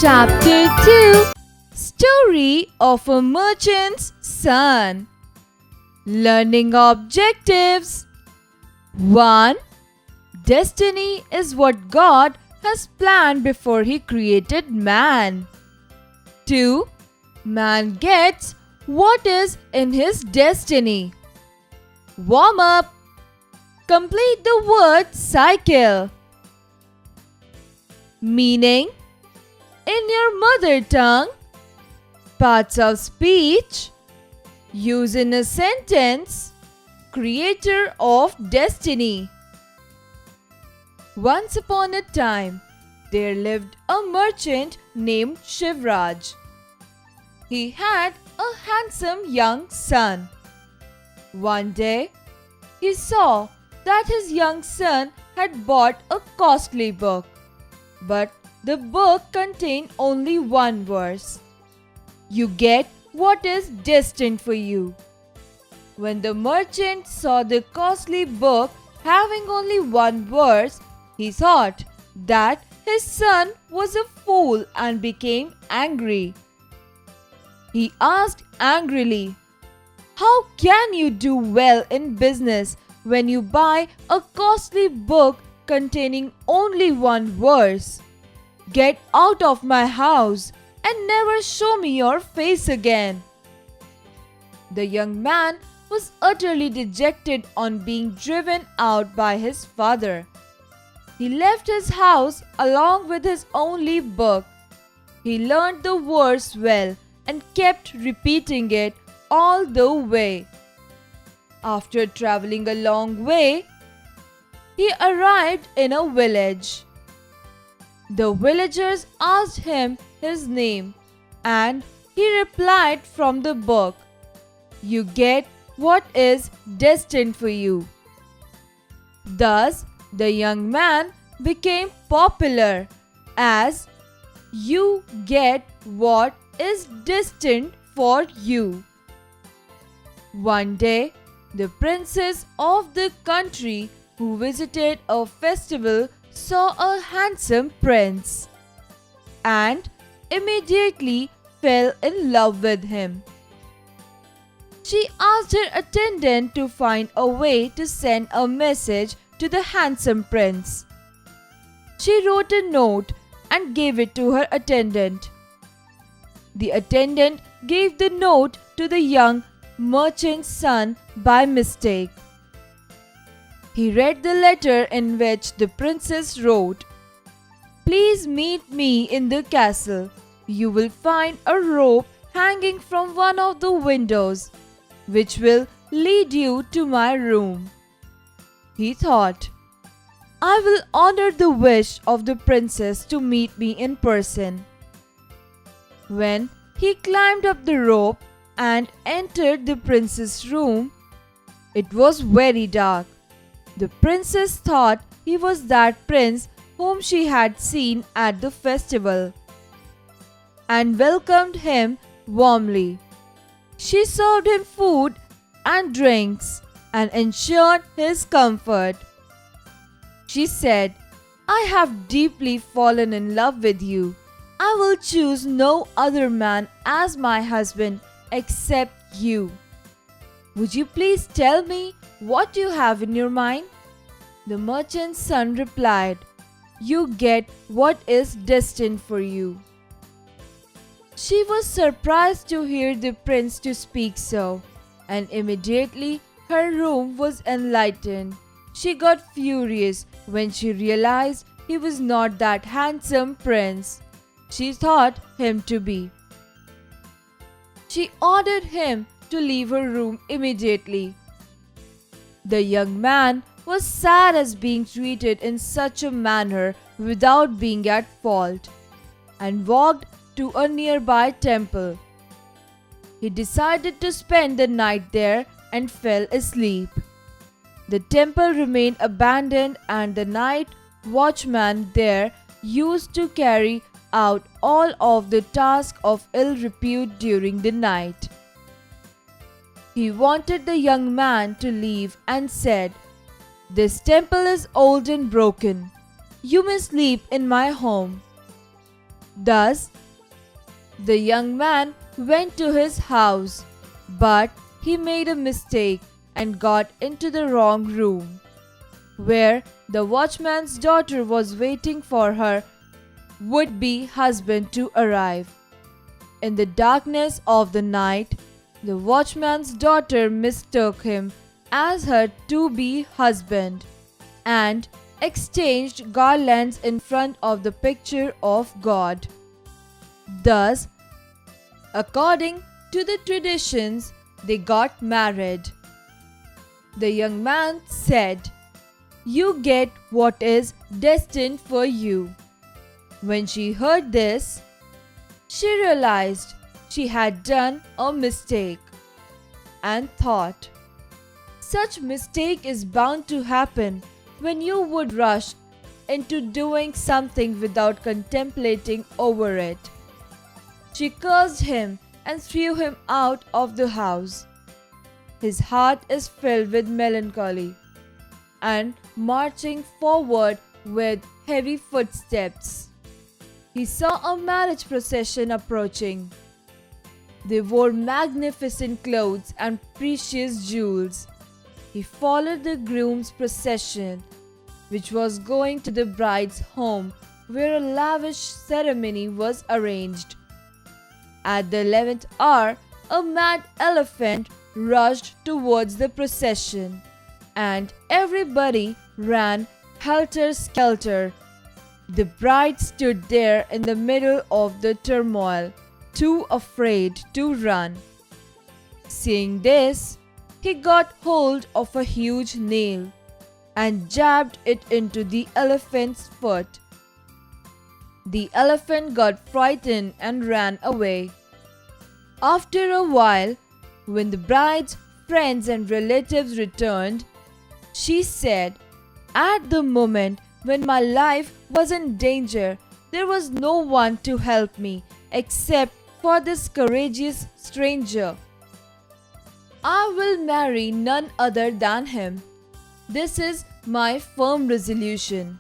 Chapter 2 Story of a Merchant's Son. Learning Objectives 1. Destiny is what God has planned before He created man. 2. Man gets what is in his destiny. Warm up. Complete the word cycle. Meaning: in your mother tongue, parts of speech, use in a sentence, creator of destiny. Once upon a time, there lived a merchant named Shivraj. He had a handsome young son. One day, he saw that his young son had bought a costly book, but the book contained only one verse: "You get what is destined for you." When the merchant saw the costly book having only one verse, he thought that his son was a fool and became angry. He asked angrily, "How can you do well in business when you buy a costly book containing only one verse? Get out of my house and never show me your face again." The young man was utterly dejected on being driven out by his father. He left his house along with his only book. He learned the verse well and kept repeating it all the way. After traveling a long way, he arrived in a village. The villagers asked him his name, and he replied from the book, "You get what is destined for you." Thus, the young man became popular as "You get what is destined for you." One day, the princess of the country who visited a festival saw a handsome prince and immediately fell in love with him. She asked her attendant to find a way to send a message to the handsome prince. She wrote a note and gave it to her attendant. The attendant gave the note to the young merchant's son by mistake. He read the letter in which the princess wrote, "Please meet me in the castle. You will find a rope hanging from one of the windows, which will lead you to my room." He thought, "I will honor the wish of the princess to meet me in person." When he climbed up the rope and entered the princess' room, it was very dark. The princess thought he was that prince whom she had seen at the festival, and welcomed him warmly. She served him food and drinks and ensured his comfort. She said, "I have deeply fallen in love with you. I will choose no other man as my husband except you. Would you please tell me what you have in your mind?" The merchant's son replied, "You get what is destined for you." She was surprised to hear the prince to speak so, and immediately her room was enlightened. She got furious when she realized he was not that handsome prince she thought him to be. She ordered him to leave her room immediately. The young man was sad as being treated in such a manner without being at fault, and walked to a nearby temple. He decided to spend the night there and fell asleep. The temple remained abandoned, and the night watchman there used to carry out all of the tasks of ill repute during the night. He wanted the young man to leave and said, "This temple is old and broken. You may sleep in my home." Thus, the young man went to his house, but he made a mistake and got into the wrong room, where the watchman's daughter was waiting for her would-be husband to arrive. In the darkness of the night, the watchman's daughter mistook him as her to-be husband and exchanged garlands in front of the picture of God. Thus, according to the traditions, they got married. The young man said, "You get what is destined for you." When she heard this, she realized she had done a mistake and thought, "Such mistake is bound to happen when you would rush into doing something without contemplating over it." She cursed him and threw him out of the house. His heart is filled with melancholy and marching forward with heavy footsteps. He saw a marriage procession approaching. They wore magnificent clothes and precious jewels. He followed the groom's procession, which was going to the bride's home, where a lavish ceremony was arranged. At the 11th hour, a mad elephant rushed towards the procession, and everybody ran helter-skelter. The bride stood there in the middle of the turmoil, too afraid to run. Seeing this, he got hold of a huge nail and jabbed it into the elephant's foot. The elephant got frightened and ran away. After a while, when the bride's friends and relatives returned, she said, "At the moment when my life was in danger, there was no one to help me except for this courageous stranger. I will marry none other than him. This is my firm resolution."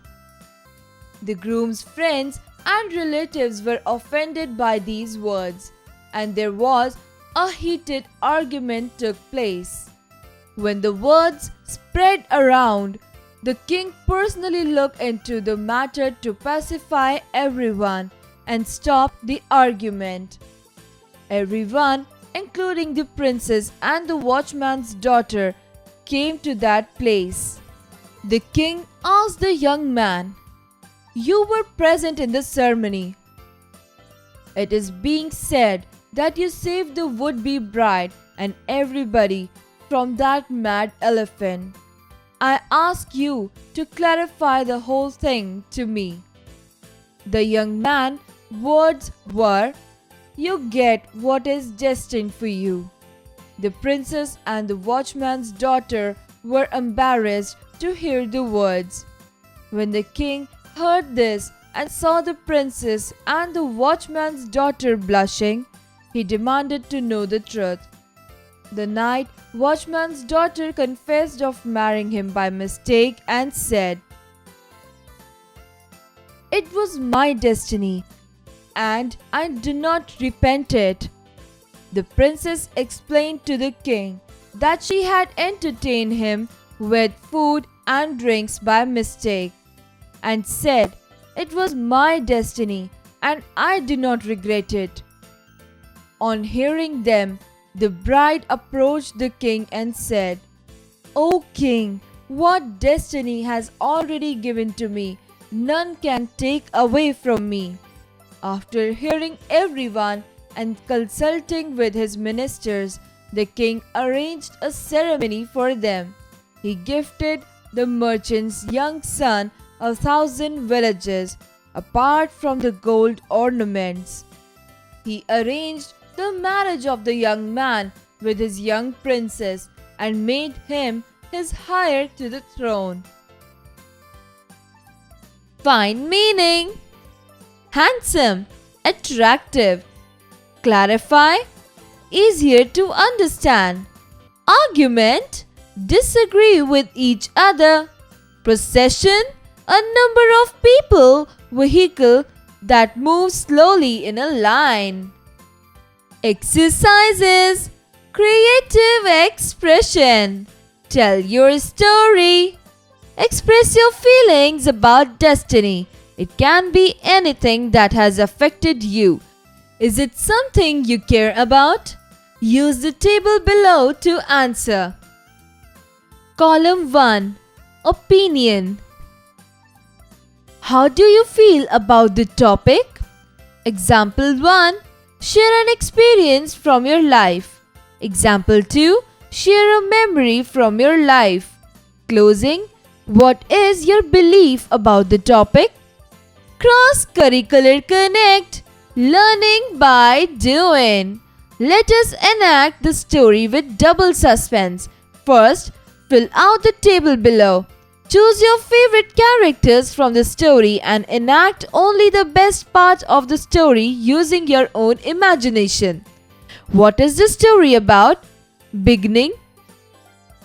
The groom's friends and relatives were offended by these words, and there was a heated argument took place. When the words spread around, the king personally looked into the matter to pacify everyone and stop the argument. Everyone, including the princess and the watchman's daughter, came to that place. The king asked the young man, "You were present in the ceremony. It is being said that you saved the would-be bride and everybody from that mad elephant. I ask you to clarify the whole thing to me." The young man's words were, "You get what is destined for you." The princess and the watchman's daughter were embarrassed to hear the words. When the king heard this and saw the princess and the watchman's daughter blushing, he demanded to know the truth. The night watchman's daughter confessed of marrying him by mistake and said, "It was my destiny, and I do not repent it." The princess explained to the king that she had entertained him with food and drinks by mistake, and said, "It was my destiny, and I do not regret it." On hearing them, the bride approached the king and said, "O king, what destiny has already given to me, none can take away from me." After hearing everyone and consulting with his ministers, the king arranged a ceremony for them. He gifted the merchant's young son 1,000 villages, apart from the gold ornaments. He arranged the marriage of the young man with his young princess and made him his heir to the throne. Find meaning: handsome, attractive. Clarify: easier to understand. Argument: disagree with each other. Procession: a number of people, vehicle, that move slowly in a line. Exercises. Creative expression. Tell your story. Express your feelings about destiny. It can be anything that has affected you. Is it something you care about? Use the table below to answer. Column 1. Opinion. How do you feel about the topic? Example 1. Share an experience from your life. Example 2. Share a memory from your life. Closing. What is your belief about the topic? Cross-curricular connect. Learning by doing. Let us enact the story with double suspense. First, fill out the table below. Choose your favorite characters from the story and enact only the best part of the story using your own imagination. What is the story about? Beginning.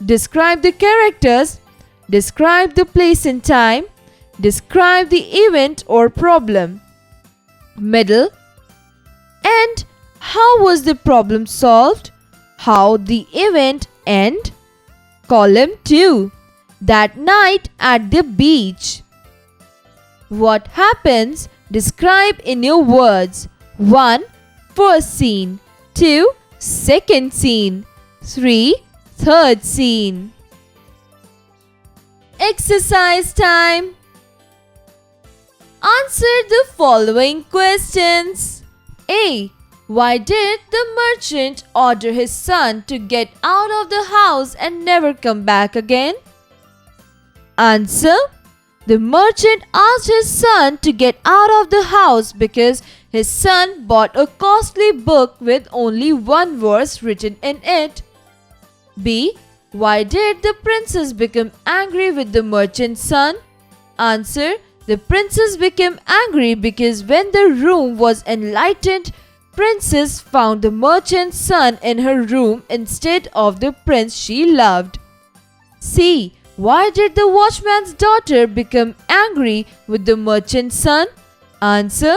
Describe the characters. Describe the place and time. Describe the event or problem. Middle. End. How was the problem solved? How the event end? Column 2. That night at the beach. What happens? Describe in your words. 1. First scene. 2. Second scene. 3. Third scene. Exercise time. Answer the following questions. A. Why did the merchant order his son to get out of the house and never come back again? Answer. The merchant asked his son to get out of the house because his son bought a costly book with only one verse written in it. B. Why did the princess become angry with the merchant's son? Answer. The princess became angry because when the room was enlightened, princess found the merchant's son in her room instead of the prince she loved. C. Why did the watchman's daughter become angry with the merchant's son? Answer.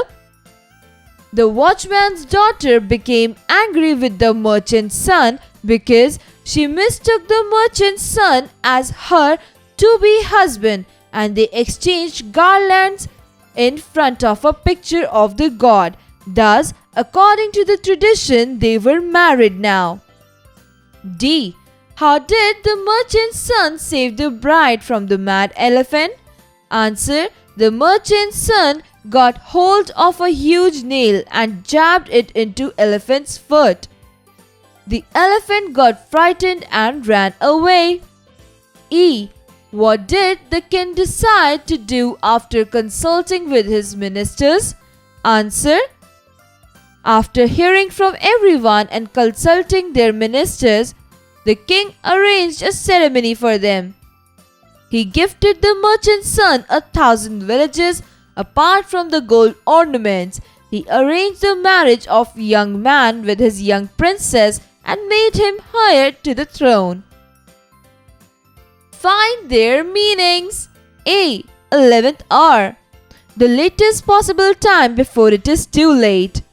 The watchman's daughter became angry with the merchant's son because she mistook the merchant's son as her to-be husband and they exchanged garlands in front of a picture of the god. Thus, according to the tradition, they were married now. D. How did the merchant's son save the bride from the mad elephant? Answer. The merchant's son got hold of a huge nail and jabbed it into elephant's foot. The elephant got frightened and ran away. E. What did the king decide to do after consulting with his ministers? Answer. After hearing from everyone and consulting their ministers, the king arranged a ceremony for them. He gifted the merchant's son 1,000 villages apart from the gold ornaments. He arranged the marriage of young man with his young princess and made him heir to the throne. Find their meanings. A. 11th hour. The latest possible time before it is too late.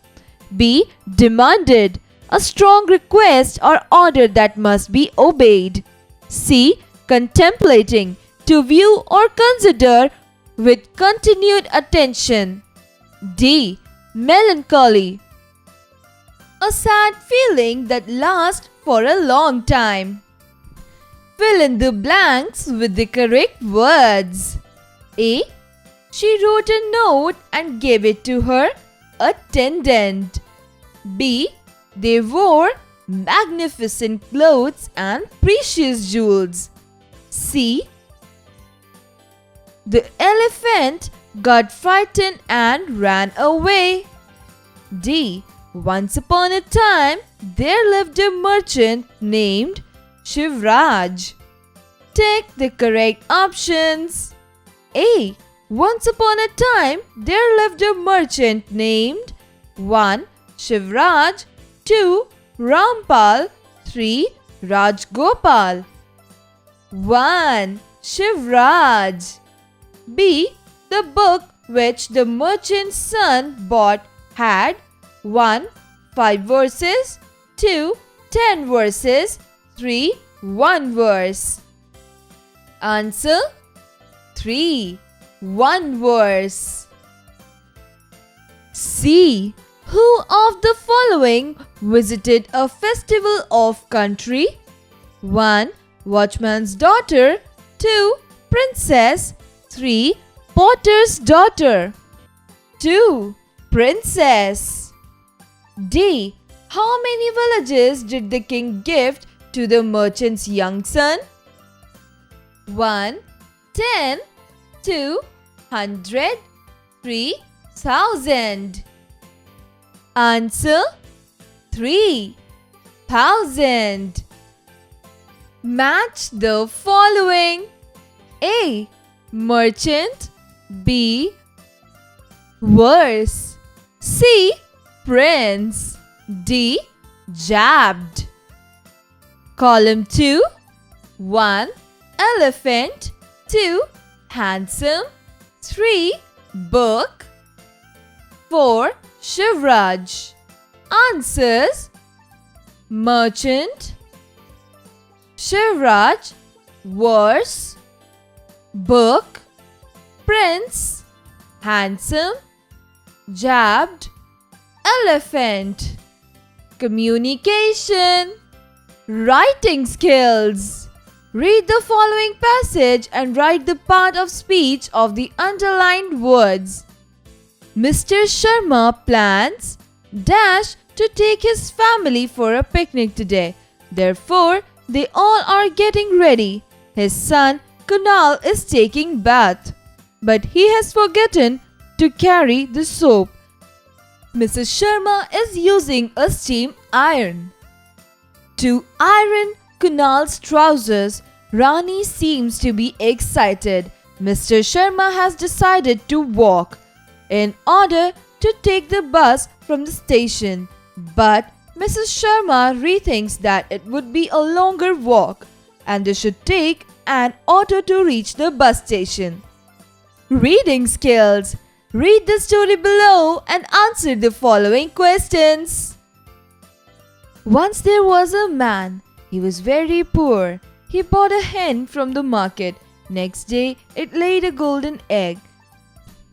B. Demanded. A strong request or order that must be obeyed. C. Contemplating. To view or consider with continued attention. D. Melancholy. A sad feeling that lasts for a long time. Fill in the blanks with the correct words. A. She wrote a note and gave it to her attendant. B. They wore magnificent clothes and precious jewels. C. The elephant got frightened and ran away. D. Once upon a time, there lived a merchant named Shivraj. Take the correct options. A. Once upon a time, there lived a merchant named 1. Shivraj, 2. Rampal, 3. Rajgopal. 1. Shivraj. B. The book which the merchant's son bought had 1. 5 verses, 2. 10 verses, 3. 1 verse. Answer 3. 1 verse. C. Who of the following visited a festival of country? 1. Watchman's daughter, 2. Princess, 3. Potter's daughter. 2. Princess. D. How many villages did the king gift to the merchant's young son? 1. 10, 2. 100, 3,000. Answer 3,000. Match the following. A. Merchant, B. Verse, C. Prince, D. Jabbed. Column 2. 1. Elephant, 2. Handsome, 3. Book, 4. Shivraj. Answers: merchant, Shivraj, verse, book, prince, handsome, jabbed, elephant. Communication. Writing skills. Read the following passage and write the part of speech of the underlined words. Mr. Sharma plans dash to take his family for a picnic today. Therefore, they all are getting ready. His son Kunal is taking bath, but he has forgotten to carry the soap. Mrs. Sharma is using a steam iron. To iron Kunal's trousers, Rani seems to be excited. Mr. Sharma has decided to walk in order to take the bus from the station. But Mrs. Sharma rethinks that it would be a longer walk and they should take an auto to reach the bus station. Reading skills. Read the story below and answer the following questions. Once there was a man. He was very poor. He bought a hen from the market. Next day, it laid a golden egg.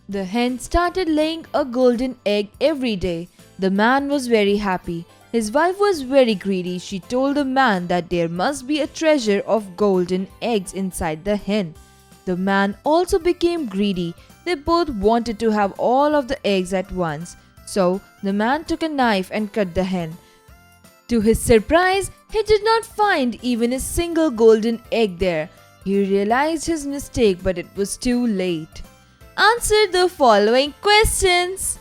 The hen started laying a golden egg every day. The man was very happy. His wife was very greedy. She told the man that there must be a treasure of golden eggs inside the hen. The man also became greedy. They both wanted to have all of the eggs at once. So the man took a knife and cut the hen. To his surprise, he did not find even a single golden egg there. He realized his mistake, but it was too late. Answer the following questions.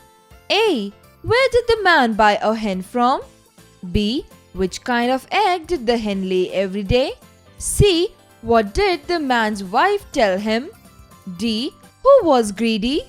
A. Where did the man buy a hen from? B. Which kind of egg did the hen lay every day? C. What did the man's wife tell him? D. Who was greedy?